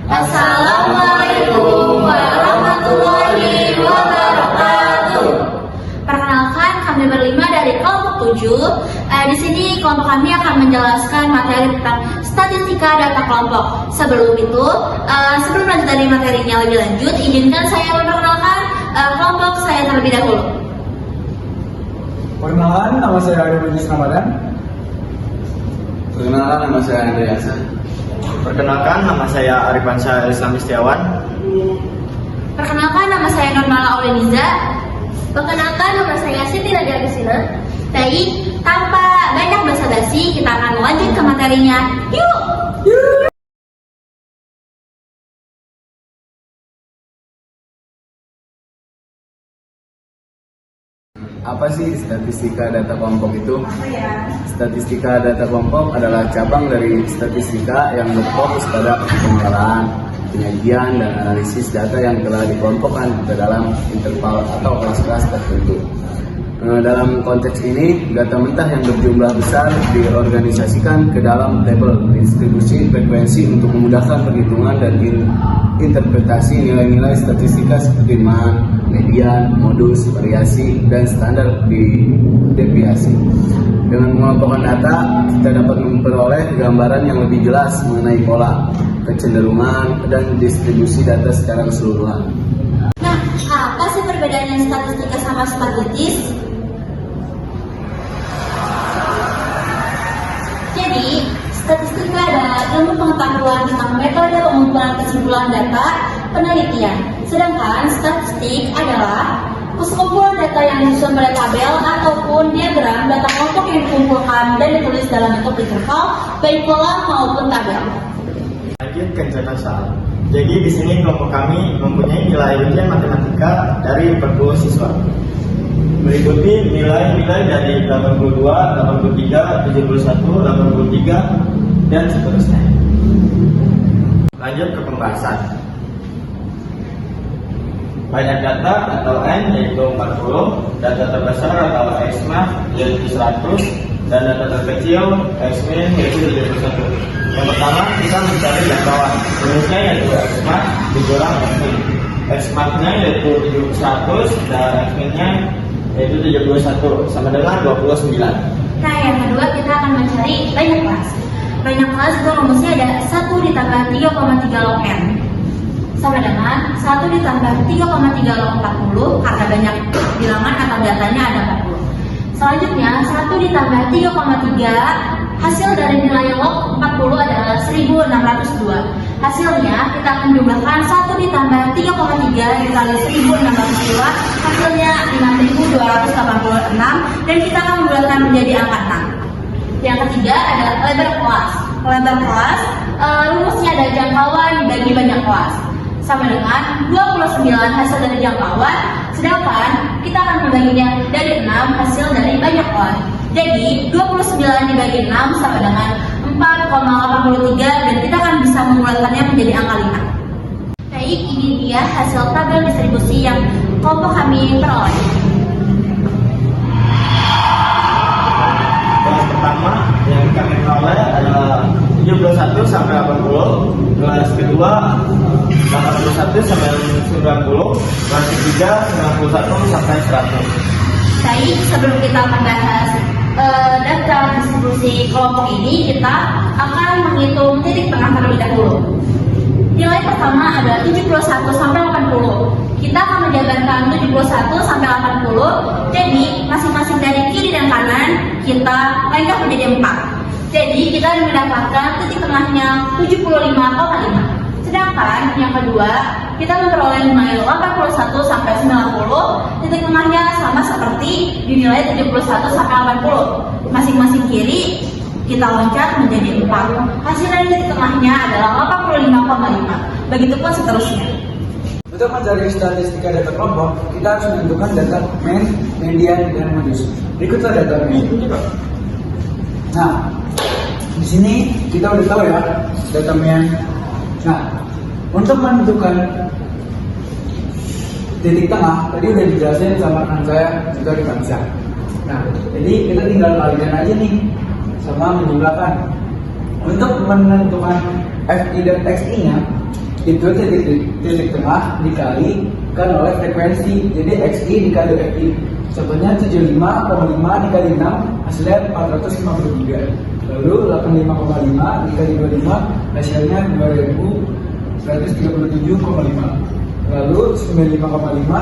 Assalamualaikum warahmatullahi wabarakatuh. Perkenalkan, kami berlima dari kelompok 7. Di sini kelompok kami akan menjelaskan materi tentang statistika data kelompok. Sebelum lanjut dari materinya lebih lanjut, izinkan saya memperkenalkan kelompok saya terlebih dahulu. Perkenalkan, nama saya Arifan Ramadan. Perkenalkan, nama saya Andri Hasan. Perkenalkan, nama saya Arifan Syah Islam Istiawan. Perkenalkan, nama saya Nurmala Auleniza. Perkenalkan, nama saya Siti Raja Agustina. Baik, tanpa banyak basa-basi, kita akan lanjut ke materinya. Yuk! Apa sih statistika data kelompok itu? Statistika data kelompok adalah cabang dari statistika yang berfokus pada pengelolaan, penyajian, dan analisis data yang telah dikelompokkan ke dalam interval atau kelas-kelas tertentu. Dalam konteks ini, data mentah yang berjumlah besar diorganisasikan ke dalam tabel distribusi frekuensi untuk memudahkan perhitungan dan interpretasi nilai-nilai statistika seperti man, median, modus, variasi, dan standar deviasi. Dengan mengelompokkan data, kita dapat memperoleh gambaran yang lebih jelas mengenai pola, kecenderungan, dan distribusi data secara keseluruhan. Nah, apa sih perbedaannya statistika sama statistis? Jadi, statistika adalah ilmu pengetahuan tentang metode pengumpulan kesimpulan data penelitian. Sedangkan statistik adalah kesekumpulan data yang disusun pada tabel ataupun diagram data kelompok yang dikumpulkan dan ditulis dalam bentuk interval, baik pola maupun tabel. Lanjut ke catatan. Jadi di sini kelompok kami mempunyai nilai ujian matematika dari 40 siswa. Meliputi nilai-nilai dari 82, 83, 71, 83, dan seterusnya. Lanjut ke pembahasan. Banyak data atau N yaitu 40, data terbesar atau X-max yaitu 100, dan data terkecil X-min yaitu 71. Yang pertama kita mencari jangkauan, rumusnya yaitu X-max dikurang X-min. X-max-nya yaitu 100 dan X-min-nya yaitu 71 sama dengan 29. Nah, yang kedua kita akan mencari banyak kelas. Banyak kelas itu rumusnya ada 1 ditambah 3,3 log N sama dengan 1 ditambah 3,3 log 40 karena banyak bilangan atau datanya ada 40. Selanjutnya 1 ditambah 3,3 hasil dari nilai log 40 adalah 1602. Hasilnya kita akan jumlahkan 1 ditambah 3,3 dikali 1602, hasilnya 5286, dan kita akan membulatkan menjadi angka 6. Yang ketiga adalah lebar kelas. Lebar kelas rumusnya ada jangkauan dibagi banyak kelas sama dengan 29 hasil dari jangkauan, sedangkan kita akan membaginya dari 6 hasil dari banyak kelas. Jadi 29 dibagi 6 sama dengan 4,83, dan kita akan bisa membulatkannya menjadi angka 5. Baik, ini dia hasil tabel distribusi yang kelompok kami peroleh. Kelas pertama yang kami peroleh adalah 71 sampai 80, kelas kedua 81 sampai 90, kelas ketiga 91 sampai 100. Baik, sebelum kita membahas data distribusi kelompok ini, kita akan menghitung titik tengah terlebih dahulu. Nilai pertama ada 71 sampai 80. Kita akan menjabarkan 71 sampai 80. Jadi masing-masing dari kiri dan kanan kita lengkap menjadi 4. Jadi kita mendapatkan titik tengahnya 75,5. Sedangkan yang kedua, kita memperoleh nilai 81 sampai 90, titik tengahnya sama seperti di nilai 71 sampai 80. Masing-masing kiri kita loncat menjadi 4. Hasil dari titik tengahnya adalah 85,5. Begitupun seterusnya. Untuk mencari statistika data kelompok, kita harus menentukan data mean, median, dan modus. Berikutlah data mean. Nah, di sini kita udah tahu ya data mean. Nah, untuk menentukan titik tengah, tadi udah dijelasin sama rekan saya juga kita bisa. Nah, jadi kita tinggal kalikan aja nih sama menjumlahkan. Untuk menentukan FI dan XI nya, itu titik tengah dikalikan oleh frekuensi, jadi XI dikali FI. Contohnya 75,5 dikali 6 hasilnya 453. Lalu 85,5 dikali 25 hasilnya 2137,5. Lalu 95,5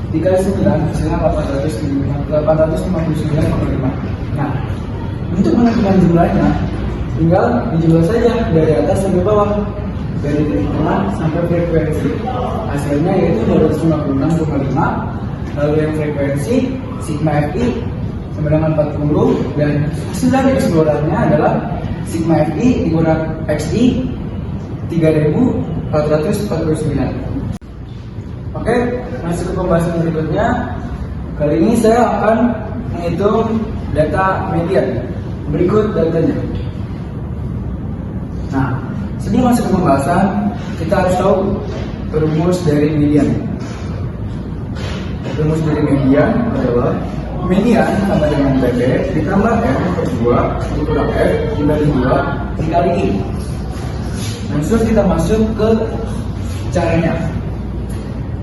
dikali 9 hasilnya 859,5. Nah, untuk menentukan jumlahnya tinggal dijumlah saja dari atas sampai bawah, dari titik tengah sampai frekuensi. Hasilnya yaitu 256,5. Lalu yang frekuensi sigma FI sama dengan 40, dan hasil dari keseluruhannya adalah sigma FI dikurang XI 3449. Oke, masuk ke pembahasan berikutnya. Kali ini saya akan menghitung data median. Berikut datanya. Nah, sebelum masuk ke pembahasan, kita harus tahu rumus dari median. Rumus dari median adalah median sama dengan PP ditambah M per 2 dikurang F dibagi 2 dikali I. Langsung kita masuk ke caranya.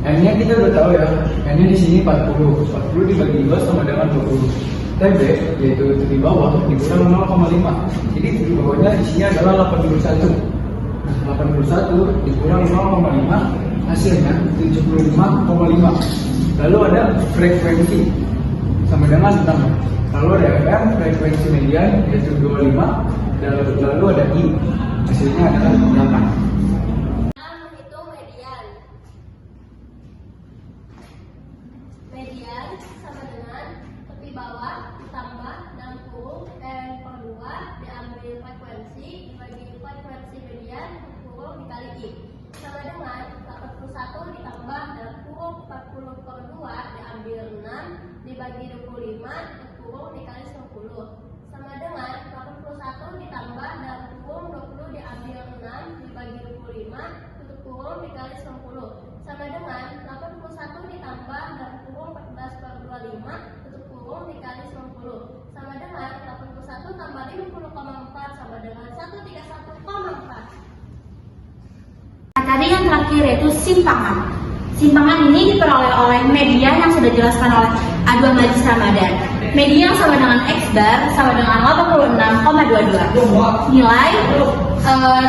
M-nya kita udah tahu ya, M-nya di sini 40 dibagi 2 sama dengan 20. TB yaitu di bawah dikurang 0,5. Jadi di bawahnya di sini adalah 81. Nah, 81 dikurang 0,5 hasilnya 75,5. Lalu ada frekuensi sama dengan 6. Lalu ada FM, frekuensi median yaitu 25. Dan lalu ada I, hasilnya adalah 8. Menghitung median. Median sama dengan tepi bawah ditambah 60 N per 2 diambil frekuensi dibagi frekuensi median kurung dikali I sama dengan 81 ditambah 40 per 2 diambil 6 dibagi 25 kurung dikali 10 sama dengan 81 ditambah 20 diambil 6 dibagi 25 tutup kurung dikali 10 sama dengan 81 ditambah 14 per 25 tutup kurung dikali 10 sama dengan 81 tambah 50,4 sama dengan 131,4. Tadi yang terakhir yaitu simpangan. Simpangan ini diperoleh oleh median yang sudah dijelaskan oleh aduan Majlis Ramadan. Median sama dengan X bar sama dengan 86,22. Nilai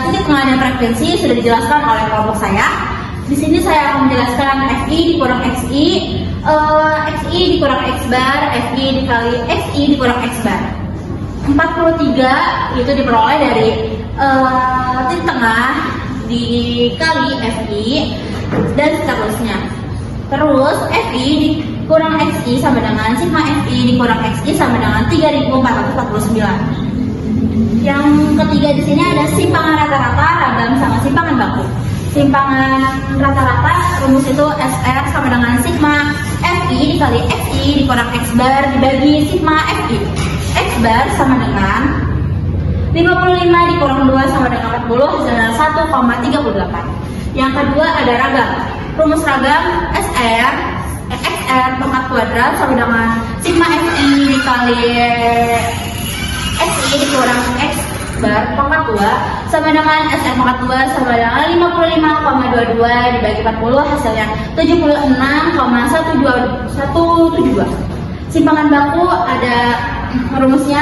titik tengah dan frekuensi sudah dijelaskan oleh kelompok saya. Di sini saya akan menjelaskan FI dikurang XI, XI dikurang X bar, FI dikali XI dikurang X bar. 43 itu diperoleh dari titik tengah dikali FI dan seterusnya. Terus FI dikurang XI sama dengan sigma FI dikurang XI sama dengan 3449. Yang ketiga di sini ada simpangan rata-rata ragam sama simpangan baku. Simpangan rata-rata rumus itu SR sama dengan sigma FI dikali XI dikurang X bar dibagi sigma FI. X bar sama dengan 55 dikurang 2 sama dengan 40 hasilnya 1,38. Yang kedua ada ragam. Rumus ragam SR XR pangkat kuadrat sama dengan sigma FI dikali XI dikurang X bar pangkat 2 sama dengan SR pangkat 2 sama dengan 55,22 dibagi 40 hasilnya 76,172. Simpangan baku ada rumusnya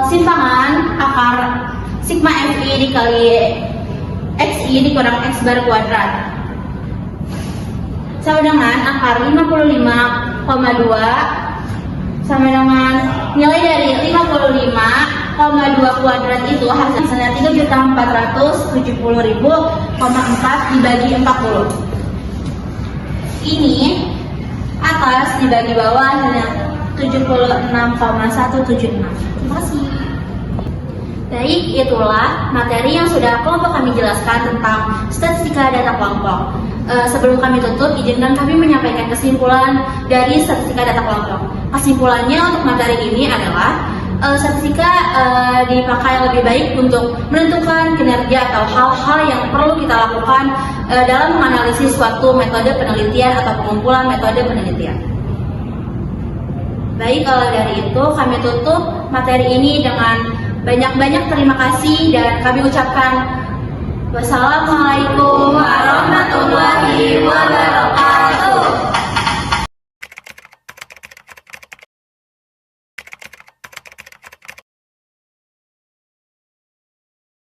simpangan akar sigma FI dikali XI dikurang X bar kuadrat sama dengan akar 55,2 sama dengan nilai dari 55,2 kuadrat itu hasilnya 3.470.000,4 dibagi 40. Ini atas dibagi bawah hasilnya 76,176. Terima kasih. Baik, itulah materi yang sudah kelompok kami jelaskan tentang statistika data kelompok. Sebelum kami tutup, izinkan kami menyampaikan kesimpulan dari statistika data kelompok. Kesimpulannya untuk materi ini adalah statistika dipakai lebih baik untuk menentukan kinerja atau hal-hal yang perlu kita lakukan dalam menganalisis suatu metode penelitian atau pengumpulan metode penelitian. Baik, kalau dari itu kami tutup materi ini dengan banyak-banyak terima kasih dan kami ucapkan Wassalamualaikum